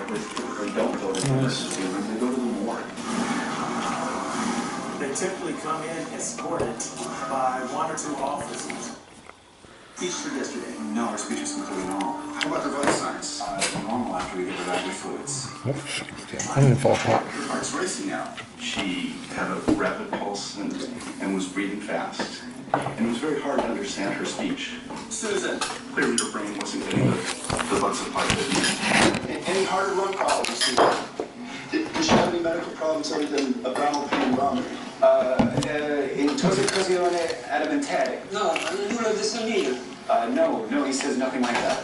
that typically don't go to the emergency room, they go to the morgue. They typically come in escorted by 1 or 2 officers. Speech for yesterday. No, her speech was completely normal. How about the vital signs? Normal after we give her back the fluids. Oops. I didn't fall apart. Her heart's racing now. She had a rapid pulse and was breathing fast. And it was very hard to understand her speech. Susan, clearly her brain wasn't getting the blood supply that it needed. Any heart or lung problems, Susan? Did she have any medical problems other than abdominal pain and vomiting? Intoxicazione alimentare. No, nulla di sanguino. No, he says nothing like that.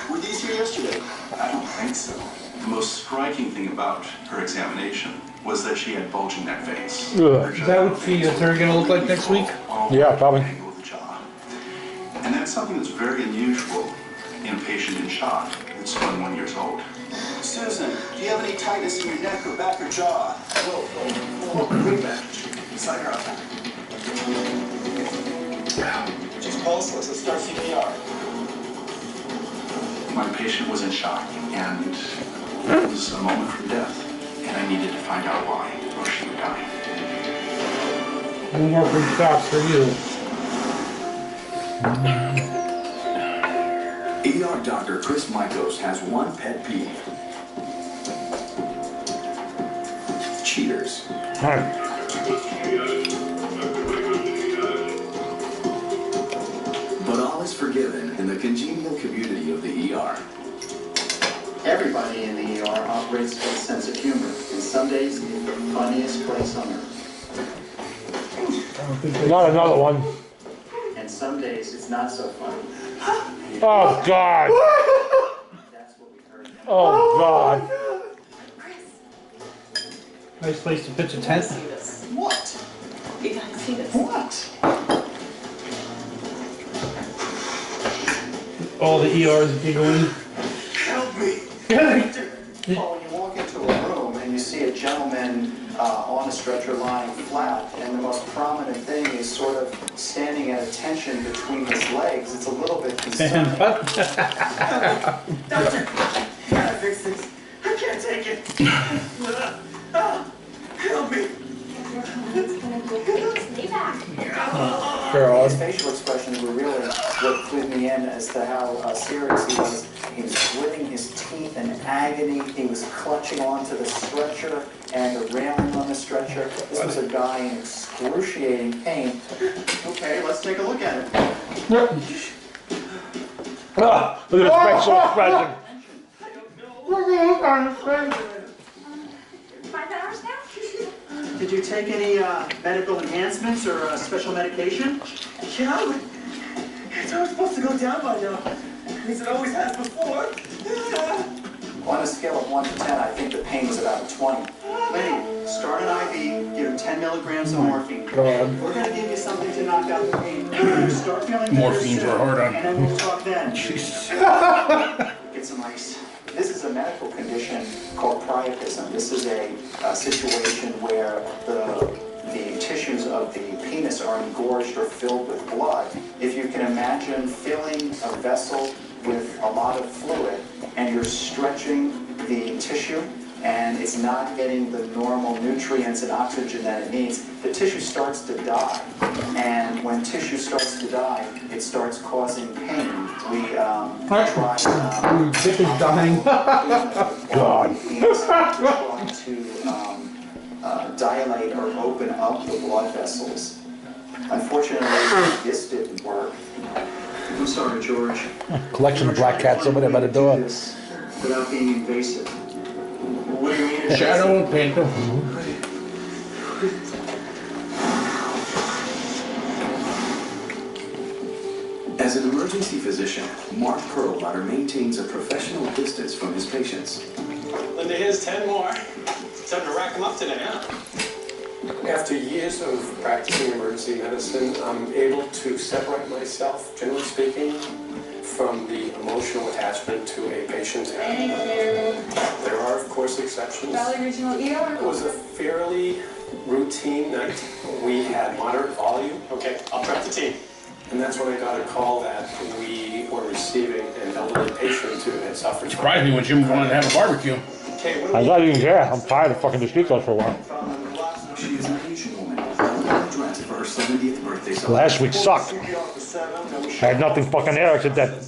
Were these here yesterday? I don't think so. The most striking thing about her examination was that she had bulging neck veins. Ugh. Is that what they're gonna look like next week? Yeah, probably. Angle of the jaw. And that's something that's very unusual in a patient in shock that's 21 years old. Susan, do you have any tightness in your neck or back or jaw? Whoa, bring back. Slide her up. She's pulseless. Let's start CPR. My patient was in shock, and it was a moment from death, and I needed to find out why, or she would die. No more free shots for you. ER Dr. Chris Mikos has one pet peeve. Cheaters. But all is forgiven in the congenial community of the ER. Everybody in the ER operates with a sense of humor, and some days it's the funniest place on earth. Not another one. And some days it's not so funny. Oh, God. That's what we heard. Oh, God. Nice place to pitch a tent. What? You gotta see this. What? All the ERs giggling. Help me. Well, when you walk into a room and you see a gentleman on a stretcher lying flat, and the most prominent thing is sort of standing at attention between his legs, it's a little bit concerning. Doctor, you gotta fix this. I can't take it. Help me. Stay back. His facial expressions were really what clued me in as to how serious he was. He was gritting his teeth in agony. He was clutching onto the stretcher and the railing on the stretcher. This was a guy in excruciating pain. Okay, let's take a look at it. Ah, look at his facial expression. $5 now? Did you take any medical enhancements or special medication? Yeah, but it's always supposed to go down by now. Because it always has before. On a scale of 1 to 10, I think the pain was about a 20. Lenny, start an IV, give him 10 milligrams of morphine. God. We're going to give you something to knock out the pain. Start feeling better Morphine's soon, were hard on. and then we'll talk then. Jesus. Get some ice. This is a medical condition called priapism. This is a situation where the tissues of the penis are engorged or filled with blood. If you can imagine filling a vessel with a lot of fluid and you're stretching the tissue and it's not getting the normal nutrients and oxygen that it needs, the tissue starts to die. And when tissue starts to die, it starts causing pain. We try Dick is dying. God. to dilate or open up the blood vessels. Unfortunately, this didn't work. I'm sorry, George. Collection of black cats over there by the door. This without being invasive. What do you mean? Shadow and Panther. As an emergency physician, Mark Perlmutter maintains a professional distance from his patients. Linda, here's 10 more. It's time to rack them up today, huh? After years of practicing emergency medicine, I'm able to separate myself, generally speaking, from the emotional attachment to a patient. There are, of course, exceptions. Valley Regional ER? It was a fairly routine night. We had moderate volume. Okay, I'll prep the team. And that's when I got a call that we were receiving an elderly patient who had suffered. Surprised me when Jim wanted to have a barbecue. Okay, what do I'm we... glad you didn't care. I'm tired of fucking the street clothes for a while. She is an Asian woman, dressed for her 70th birthday celebration. Last week sucked. I had nothing fucking there except that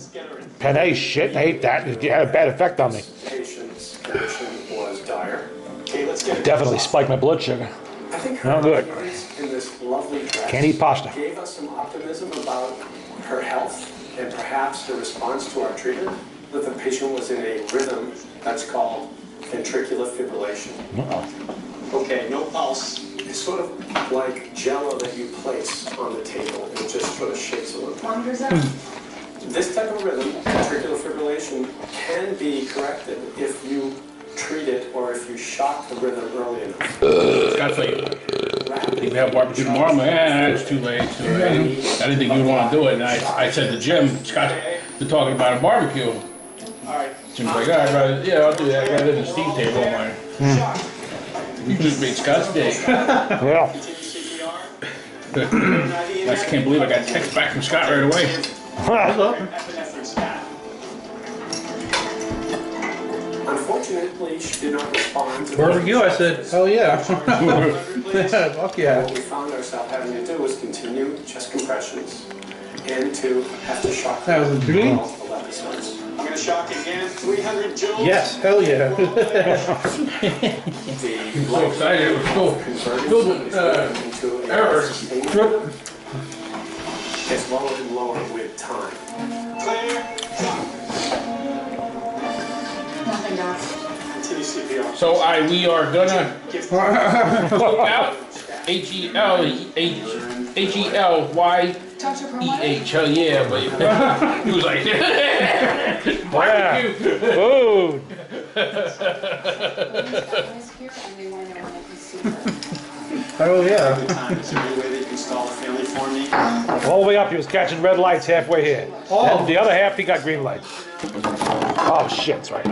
penne shit. I hate that. It had a bad effect on me. Patient's condition was dire. Okay, let's get it. Definitely spiked my blood sugar. I think her Not good. appearance in this lovely dress Can't eat pasta. gave us some optimism about her health and perhaps the response to our treatment. That the patient was in a rhythm that's called ventricular fibrillation. Okay, no pulse. It's sort of like jello that you place on the table and it just sort of shakes a little. Monitors up. This type of rhythm, ventricular fibrillation, can be corrected if you treat it or if you shock the rhythm early enough. Scott's like, we have barbecue tomorrow. I'm like, it's too late, it's too late. I didn't think you would want to do it. And I said to Jim, Scott, we're talking about a barbecue. Jim's like, I'd rather, yeah, I'll do that rather than Steve's table. I'm like, you just made Scott's day. Yeah. I just can't believe I got a text back from Scott right away. Unfortunately, she did not respond to Barbecue, I said, hell yeah. Fuck yeah. What we found ourselves having to do was continue chest compressions and to have to shock That was a dream? 12 episodes. I'm gonna shock again. 300 joules. Yes, hell yeah. I'm so excited. It was filled with errors. It's lower and lower with time. Clear. Nothing, Doc. Continue CPR. So we are gonna look out H-E-L-Y-E-H. Dr. Perlmutter? Hell yeah, but he was like, barbecue. Food. Always here, and they want to know when I can see her. Hell yeah. Time. Is there any way that you can stall a family for me? All the way up, he was catching red lights halfway here. Oh. And the other half, he got green lights. Oh shit, that's right.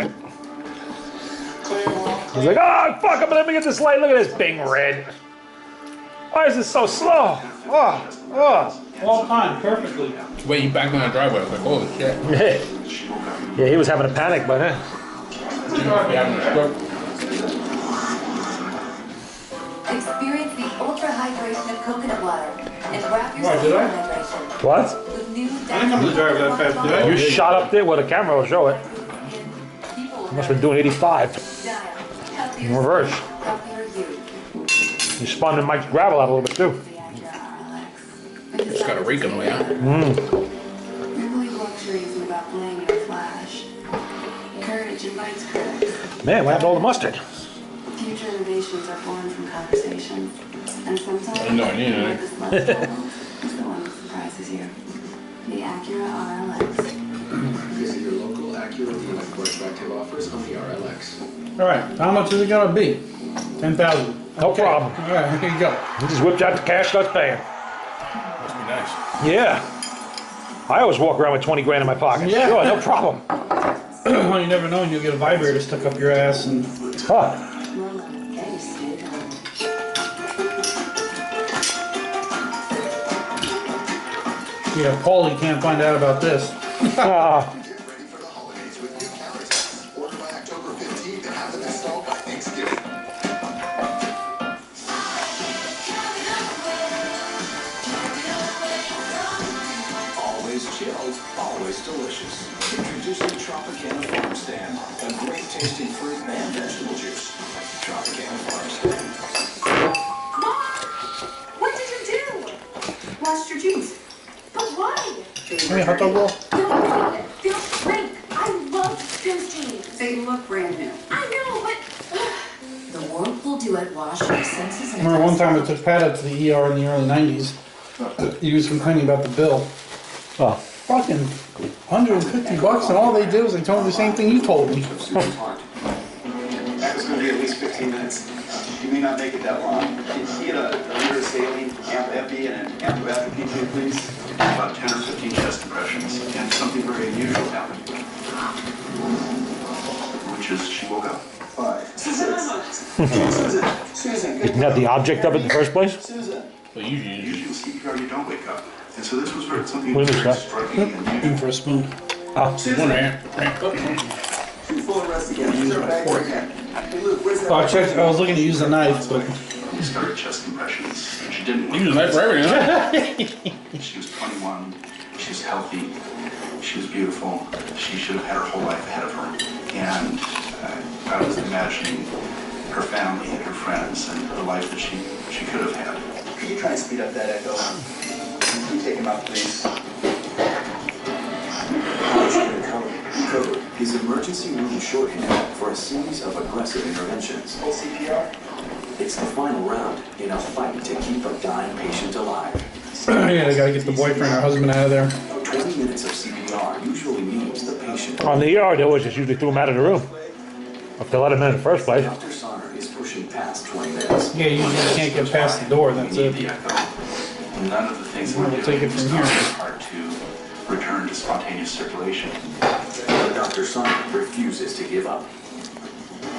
Clear, wall. He's like, oh fuck, I'm gonna get this light. Look at this bing red. Why is this so slow? Oh. All time, perfectly. Wait, he backed on the driveway. I was like, holy shit. Yeah, he was having a panic, but Jim's having a stroke. Experience the ultra hydration of coconut water and wrap your Why, did I? hydration what? with new I didn't come to the drive that fast, did I? You shot up there where the camera will show it. You must have been doing 85 in reverse. You spun the Mike's gravel out a little bit too. Just got a rake on the way out. Your luxury isn't about playing your flash. Courage invites courage. Man, what happened to all the mustard? Future innovations are born from conversation. And sometimes I didn't know I needed it. this last level is the one that surprises you. The Acura RLX. Visit your local Acura dealer for attractive offers on the RLX. All right, how much is it gonna be? 10,000. No problem. All right, here you go. He just whipped out the cash, starts paying. Must be nice. Yeah. I always walk around with 20 grand in my pocket. Yeah. Sure, no problem. Well, you never know when you'll get a vibrator stuck up your ass and... Huh. Yeah, Paulie can't find out about this. Ah. Get ready for the holidays with new cameras. Order by October 15th and have them installed by Thanksgiving. Always chilled, always delicious. Introducing Tropicana Farm Stand, a great tasting fruit and vegetable juice. Tropicana Farm Stand. Mom! What did you do? Lost your juice. But why? Hey, hot dog roll? Don't clean it. They're great. I love those jeans. They look brand new. I know, but... The Whirlpool Duet Wash your senses I remember one time I took Pat up to the ER in the early 90s. He was complaining about the bill. Oh. Fucking $150 and all they did was they told me the same thing you told me. That was gonna be at least 15 minutes. You may not make it that long. He had a liter of saline, amp epi, and an amp of FPP, please. About 10 or 15 chest compressions, and something very unusual happened. Which is, she woke up. 5, 6. Susan, good. Isn't that the object of it in the first place? Susan. But usually, Usually with CPR you don't wake up. And so this was something What is very that? striking and In unusual. for a spoon. Oh. one right. Full of rest again. Use our bag right here. Oh, I checked. I was looking to use a knife, but We started chest compressions. And she didn't want You use a knife for everything, huh? She was 21. She was healthy. She was beautiful. She should have had her whole life ahead of her. And I was imagining her family and her friends and the life that she could have had. Could you try and speed up that echo? Can you take him out, please? Code is emergency room shorthand for a series of aggressive interventions. Full CPR? It's the final round in a fight to keep a dying patient alive. yeah, they gotta get the boyfriend or husband out of there. 20 minutes of CPR usually means the patient... On the ER, they always just usually threw him out of the room. If they let him in the first place. Dr. Sonner is pushing past 20 minutes. Yeah, you usually can't get past the door. That's it. The echo. None of the things that We'll we're take doing it from is here. hard to return to spontaneous circulation. But Dr. Sonner refuses to give up.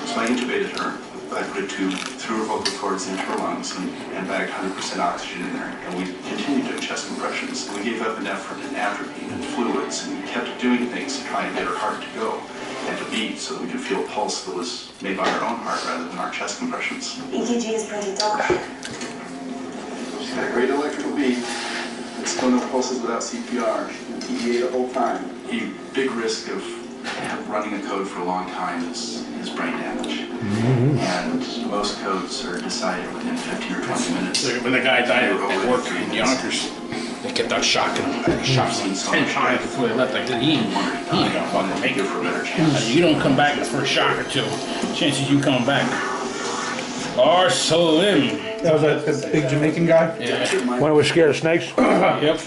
So I intubated her. I put a tube through her vocal cords into her lungs and bagged 100% oxygen in there. And we continued doing chest compressions. We gave epinephrine and atropine and fluids, and we kept doing things to try and get her heart to go and to beat so that we could feel a pulse that was made by our own heart rather than our chest compressions. EKG is pretty dull. She's got a great electrical beat. But still no pulses without CPR. EDA the whole time. The big risk of running a code for a long time is brain damage. And most codes are decided within 15 or 20 minutes. Like when the guy died at work in Yonkers, they kept on shocking him. They shocked him 10 times before they left. Like, he ain't gonna fucking make it. For a better chance. You don't come back the first shock or two. Chances you coming back are slim. That was that big Jamaican guy. Yeah. When he was scared of snakes. Yep.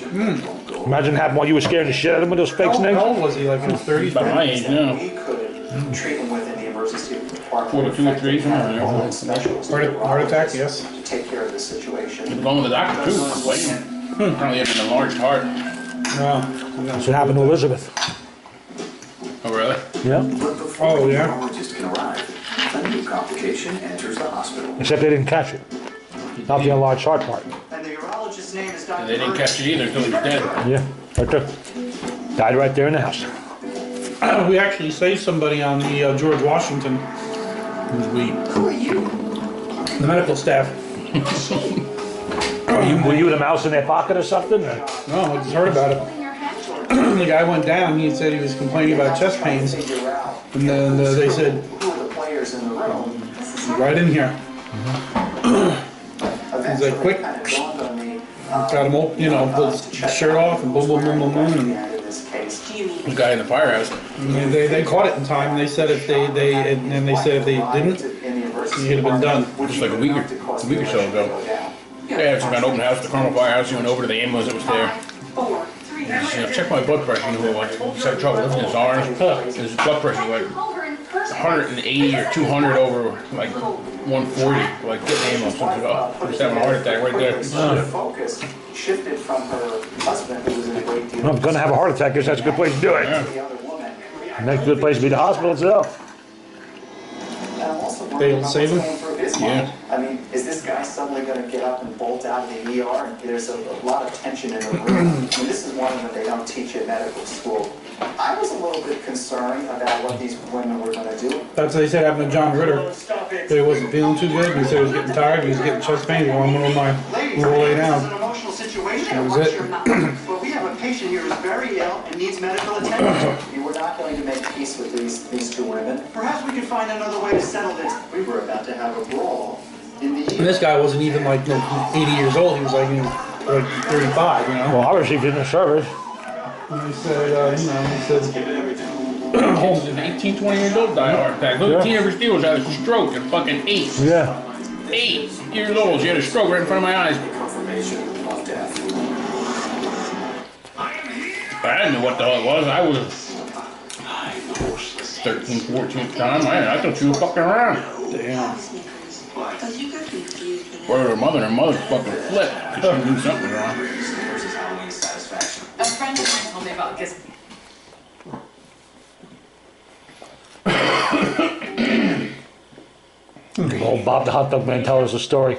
Imagine having while you were scaring the shit out of him with those fake How snakes. old was he? Like in his 30s? About my age now. We could treat him within the emergency department. 42 or 3, somewhere in there. Specialists Heart attack, yes. to take care of the situation. Going with the doctor too. Apparently having an enlarged heart. That's what happened to Elizabeth. Oh really? Yeah. But before Oh, the yeah. neurologist can arrive, a new complication enters the hospital. Except they didn't catch it. Not the enlarged heart part. And the urologist's name is Dr. And they didn't catch it either until he was dead. Yeah. Right there. Died right there in the house. We actually saved somebody on the George Washington. Who's we? Who are you? The medical staff. Were you the mouse in their pocket or something? Or? No, I just heard about it. The guy went down. He said he was complaining about chest pains, and then they said, Who are the players in the room? right in here. He's like, quick. Kind of dawned on me, Got him all, you know, put the shirt off and boom, boom, boom, boom, boom. And in this case. The guy in the firehouse. they caught it in time. And they said if they said if they didn't, he'd have been done. Just like a week or so ago. Yeah, some kind of open house, the Carmel Firehouse. He went over to the ambulance that was there. 4, 3, He said, check my blood pressure. You know what? He's having trouble lifting his arms. His blood pressure was like 180 or 200 over like 140. Like get the ambulance. Something about just having a heart attack right there. Focus shifted from her husband, who was in a great deal Well, I'm gonna have a heart attack. Guess that's a good place to do it. to the other woman. Next good place to be the hospital itself. And I'm also They wondering don't about save what's him? going through his Yeah. mind. I mean, is this guy suddenly going to get up and bolt out of the ER? And there's a lot of tension in the room. I mean, this is one that they don't teach at medical school. I was a little bit concerned about what these women were going to do. That's what they said happened to John Ritter. Stop it. He wasn't feeling too good. He said he was getting tired. He was getting chest pains. Well, I'm gonna lay Ladies, down. this is an emotional situation. That was Watch it. your mouth. Well, we have a patient here who's very ill and needs medical attention. You were not going to make peace with these two women. Perhaps we could find another way to settle this. We were about to have a brawl in the And this guy wasn't even like 80 years old. He was like, like 35, you know. Well, obviously he didn't service. And he said, he said, Holmes is 18, 20 years old, died of heart attack. Look, Yeah. Tina Steele had a stroke at fucking 8. Yeah. 8 years old. She had a stroke right in front of my eyes. Confirmation of death. I didn't know what the hell it was. I was 13, 14 at the time. I thought she was fucking around. damn. Or her mother fucking flipped because she knew something was wrong. Versus Halloween satisfaction. A friend of mine told me about this. Old Bob the hot dog man told us a story.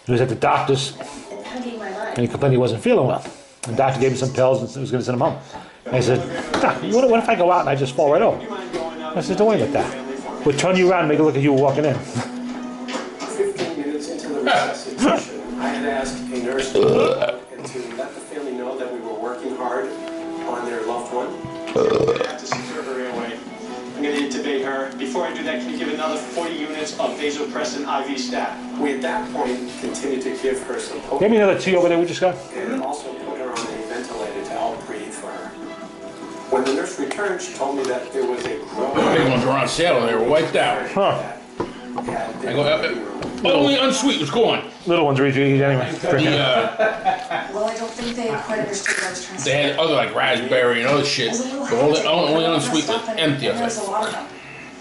He was at the doctor's and he complained he wasn't feeling well. The doctor gave him some pills and was going to send him home. And he said, Doc, what if I go out and I just fall right over? I said, don't worry about that. Would turn you around and make it look like you were walking in. 15 minutes into the resuscitation, I had asked a nurse to go out and to let the family know that we were working hard on their loved one. I have to secure her airway. I'm going to intubate her. Before I do that, can you give another 40 units of vasopressin IV stat? We at that point continued to give her some hope Give me another tea over there we just got. and also put her on a ventilator to help breathe for her. When the nurse returned, she told me that there was a Big growing ones were on sale and they were wiped out. Huh. I go, only unsweet was gone. Little ones are easy to eat anyway. The, Well, I don't think they quite understood what I was trying to they say. had other like raspberry and other shit. But only unsweet was empty. I There's was a like, lot of them.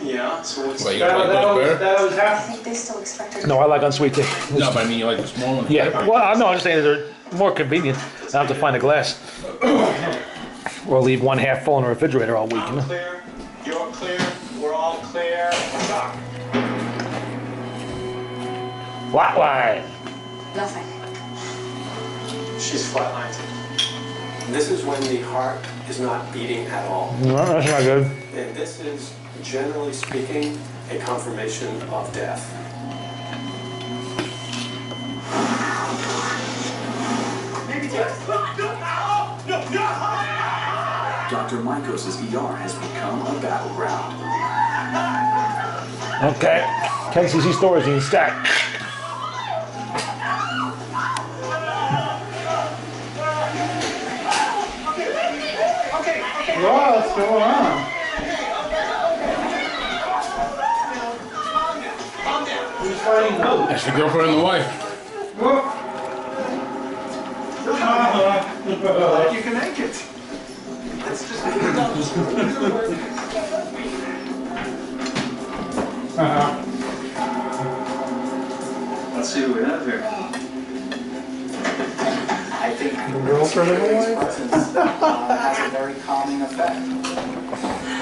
Yeah, so what's... well, you got like those better? That was I half. think they still expected. No, I like unsweet tea. No, but I mean you like the small one. Yeah, well, no, I'm just saying they're more convenient. I don't have to find a glass. Or leave one half full in the refrigerator all week, you I'm know? clear, you're clear, we're all clear. Stop. Flatline. Nothing. She's flatlined. This is when the heart is not beating at all. No, that's not good. And this is, generally speaking, a confirmation of death. Dr. Michaels' ER has become a battleground. Okay. KCC storage in stack. What's going on? Who's fighting who? That's the girlfriend and the wife. You can make it. Let's just make it Let's see what we have here. I think girlfriend and the wife? presence has a very calming effect.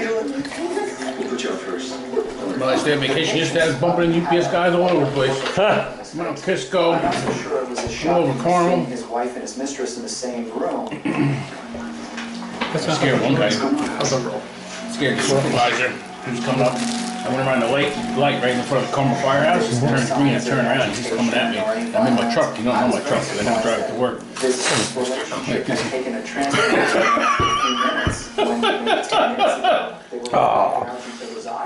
We'll put you up first. When I stay on vacation, just had bumping into UPS guys all over the place. Went on Kisco, I'm not so sure it was a all shock over Carmel. seeing his wife and his mistress in the same room. I scared one guy. Scared the supervisor. He was coming up. I went around the light right in front of the Carmel Firehouse. Turned green, I turned around. He's coming at me. I'm in my truck. You don't know my truck because I don't drive it to work. This relationship has taken a transformation in 15 minutes. When 10 minutes ago, they were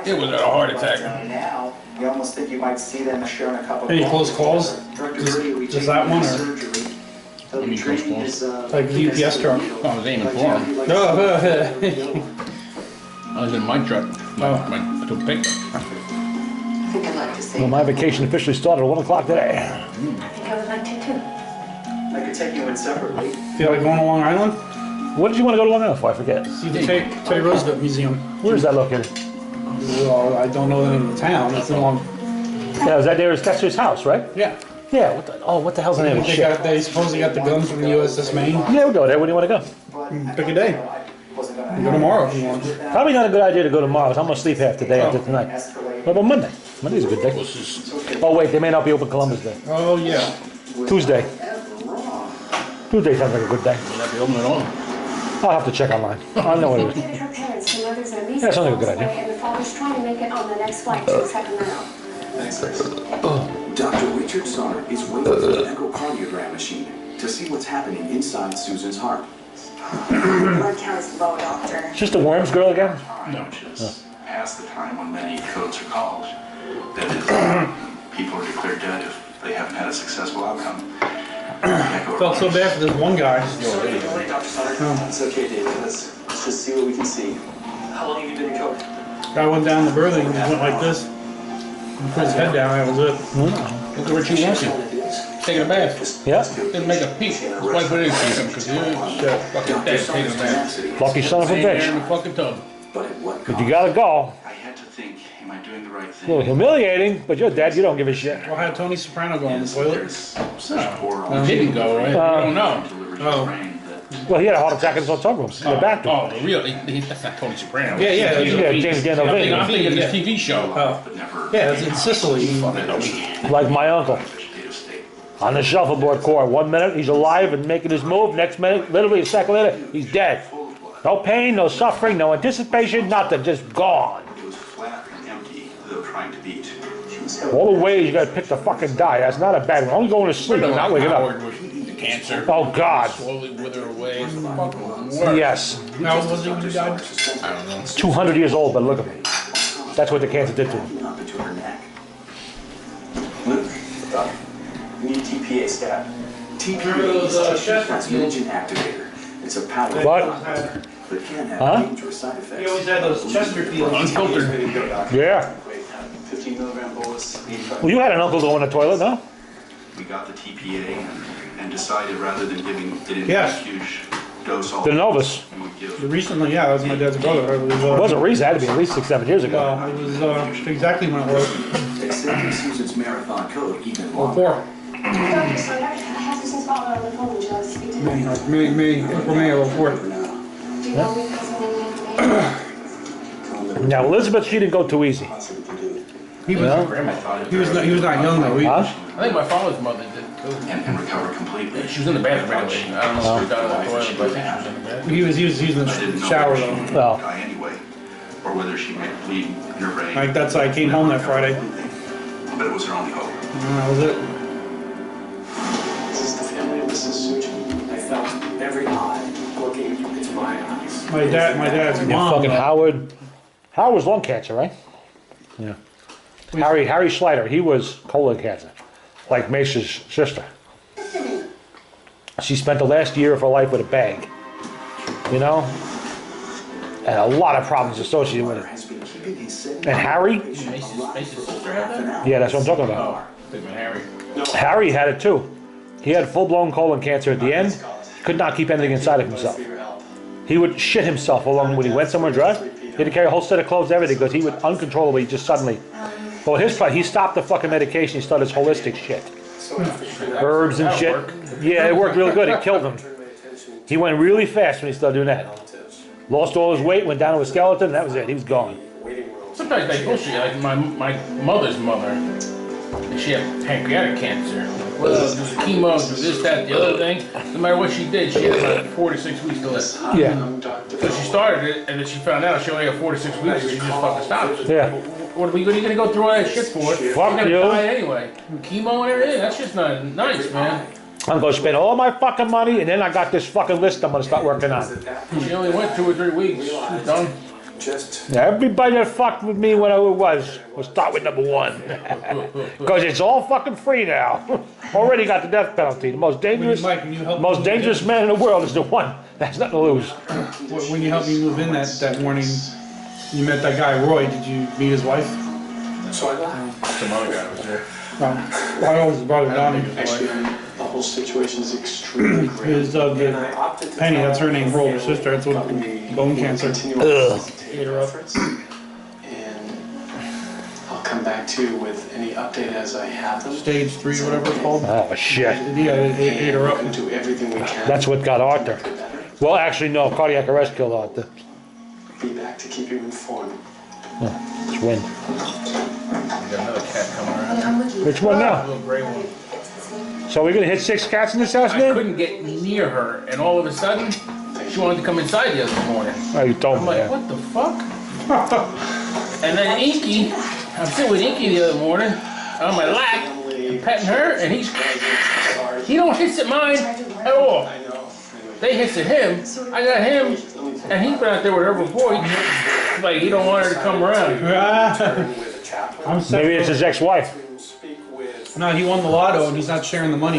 It was a heart attack. Now, you almost think you might see them sharing a cup of Any close calls? Just that one or? Any close calls? Like the UPS truck? I was aiming for him. No. I was in my truck. My pickup. I think I'd like to see. Well, my vacation officially started at 1 o'clock today. I think I would like to too. I could take you in separately. Feel like going to Long Island? What did you want to go to Long Island for? I forget. See the Teddy Roosevelt Museum. Where is that located? Well, I don't know the name of the town. It's in Long. Yeah, is that there? That's his house, right? Yeah. Yeah. What the hell's the name of the ship? They supposedly got the guns from the USS Maine. Yeah, we'll go there. When do you want to go? Pick a day. Go tomorrow if you want. Probably not a good idea to go tomorrow, 'cause I'm going to sleep half the day after tonight. What about Monday? Monday's a good day. Oh, wait, they may not be open Columbus Day. Oh yeah. Tuesday. Tuesday sounds like a good day. May not be open at all. I'll have to check online. I know what it is. Located her parents, the mother's in a visa Yeah, sounds like a good idea. and the father's trying to make it on the next flight to Sacramento. Dr. Richard Sarr is waiting for the echocardiogram machine to see what's happening inside Susan's heart. Blood count is low, doctor. It's just the Worms girl again? No, just past the time when many codes are called. That is, people are declared dead if they haven't had a successful outcome. Felt so bad for this one guy. It's okay, David. Let's just see what we can see. How long have you been in code? Guy went down the birthing and went like this. And put his head down, that was it. Look at Richie Wilson. Taking a bath. Yeah. Didn't make a peep. His wife wouldn't see him because he was fucking dead taking a bath. Lucky son of a Staying there in bitch. the fucking tub. But at what But you gotta go. I had to think, am I doing the right A thing? little humiliating, but you're dead. You don't give a shit. We'll have Tony Soprano go on the Yes, toilet. there's such poor He didn't go, right? You don't know. delivered to Oh. the brain that Well, he had a heart attack in his hotel room. In the bathroom. Oh, the real, that's not Tony Soprano. Yeah, yeah, yeah, James Gandolfini. I'm thinking of his TV show. Oh. but never Yeah, it's in Sicily. Like my uncle. vegetative state. On the shuffleboard court. 1 minute, he's alive and making his move. Next minute, literally a second later, he's dead. No pain, no suffering, no anticipation, nothing. Just gone. It was flat and empty, though trying to beat. All the ways you gotta pick to fucking die. That's not a bad one. Only going to sleep and not waking Howard up. with the cancer. Oh, God. Slowly wither away. It's the fucking worst. Yes. How old was he when he died? I don't know. 200 years old, but look at me. That's what the cancer did to him. Up into her neck. Luke, you need TPA stat. TPA is a transfusion activator. It's a power. What? But it can have Huh? dangerous side effects. He always had those Chesterfield. Unfiltered. Yeah. 15 milligram bolus. Well, you had an uncle go in the toilet, no? We got the TPA and decided rather than giving it in Yes. a huge dose all The Novus. we would give Recently, yeah, that was my dad's brother. It It wasn't recent. It had to be at least 6, 7 years ago. It was exactly when it was. Extend Susan's marathon code even Oh, longer. 04. Dr. Sawyer, I have to since Bob on the phone. Would you like to speak to me? April, May of 04. Do you know me because of any information? Now, Elizabeth, she didn't go too easy. He was, Yeah. he was not young though. He, Huh? I think my father's mother did too. and recover completely. She was in the bathroom anyway. I don't know if she died in the toilet, but I think she was in the bathroom. he was in I didn't the know shower whether she though. would Well. die anyway, or whether she might bleed in her brain. Like that's why I came home that Friday. But it was her only hope. And that was it. This is the family of Mrs. Suchin. I felt every eye looking into my eyes. My dad's Yeah, mom. fucking Howard. Howard was lung cancer, right? Yeah. Harry Schleider, he was colon cancer, like Mace's sister. She spent the last year of her life with a bag, you know? And a lot of problems associated with it. And Harry? Mace's sister had that? Yeah, that's what I'm talking about. Oh, I think with Harry. Harry had it too. He had full-blown colon cancer at the end. Could not keep anything inside of himself. He would shit himself along when he went somewhere dry. He had to carry a whole set of clothes, everything, because he would uncontrollably just suddenly. Well, his part, he stopped the fucking medication. He started his holistic shit, herbs and shit. Yeah, it worked really good. It killed him. He went really fast when he started doing that. Lost all his weight, went down to a skeleton, and that was it. He was gone. Sometimes they bullshit. Like my mother's mother, she had pancreatic cancer. Well, do the chemo, do this, that, the other thing. No matter what she did, she had like 4 to 6 weeks to live. Yeah. So she started it, and then she found out she only had 4 to 6 weeks, and she just fucking stopped. Yeah. What are you gonna go through all that shit for? You're Fuck gonna you. die anyway. Chemo and everything. That's just not nice, man. I'm gonna spend all my fucking money, and then I got this fucking list I'm gonna start working on. She only went 2 or 3 weeks. She's done. Now, everybody that fucked with me when I was start with number 1. Because it's all fucking free now. Already got the death penalty. The most dangerous, Mike, can you help most me dangerous man in the world is the one that's nothing to lose. When you helped me move in that morning, you met that guy Roy. Did you meet his wife? So I left. Some other guy was there. I always brother Donnie. Actually, the whole situation is extremely great. His And I opted to Penny, that's her name, her older family sister. That's what on the bone cancer. continual Ugh. ate her efforts. And I'll come back to you with any update as I have them. Stage 3 or whatever it's called. Oh shit. Yeah, it ate her up. We can do everything we can. That's what got Arthur. Well, actually, no. Cardiac arrest killed Arthur. Be back to keep you informed. It's win. We got another cat coming around. Which one A now? little gray one. So we're gonna hit 6 cats in this house I now? couldn't get near her, and all of a sudden, she wanted to come inside the other morning. Oh, you told I'm me like, that. what the fuck? And then Inky, I'm sitting with Inky the other morning on my lap, and petting her, and he don't hiss at mine at all. They hiss at him. I got him, and he's been out there with her before. He's like, he don't want her to come around. I'm Maybe it's his ex-wife. No, he won the lotto and he's not sharing the money.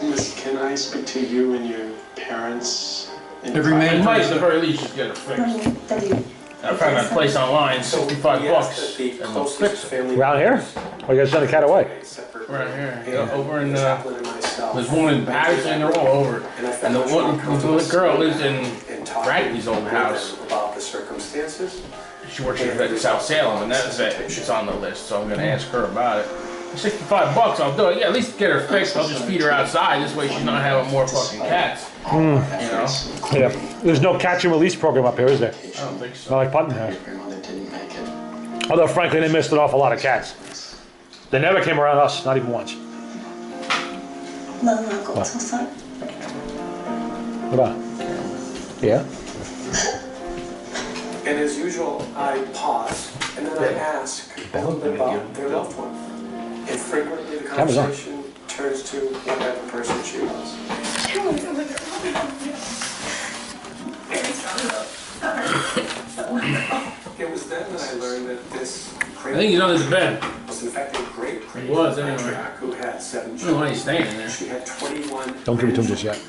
Miss, can I speak to you and your parents? Every man I might at person. the very least just get it fixed. I found that place online, $65, and they'll fix it. Around here? Or you gotta send a cat away? Right here, yeah, over in, there's one in Patterson, they're all over. And the girl lives in Bradley's old house. About the circumstances. She works at South Salem, and that's it. She's on the list, so I'm gonna ask her about it. $65, I'll do it. Yeah, at least get her fixed. I'll just feed her outside. This way she's not having more fucking cats. You know? Yeah. There's no catch and release program up here, is there? I don't think so. Not like Putnam has. Although, frankly, they missed an awful lot of cats. They never came around us, not even once. 난 아까 없었어. What about? Yeah? And as usual, I pause and then I ask a little bit about their loved one. And frequently the Camera's on. conversation turns to what type of person she was. It was then that I learned that this I think he's under the bed. was in fact a great He was, anyway. matriarch who had 7 I don't know why he's staying in there. She had 21. Don't give it to him just yet.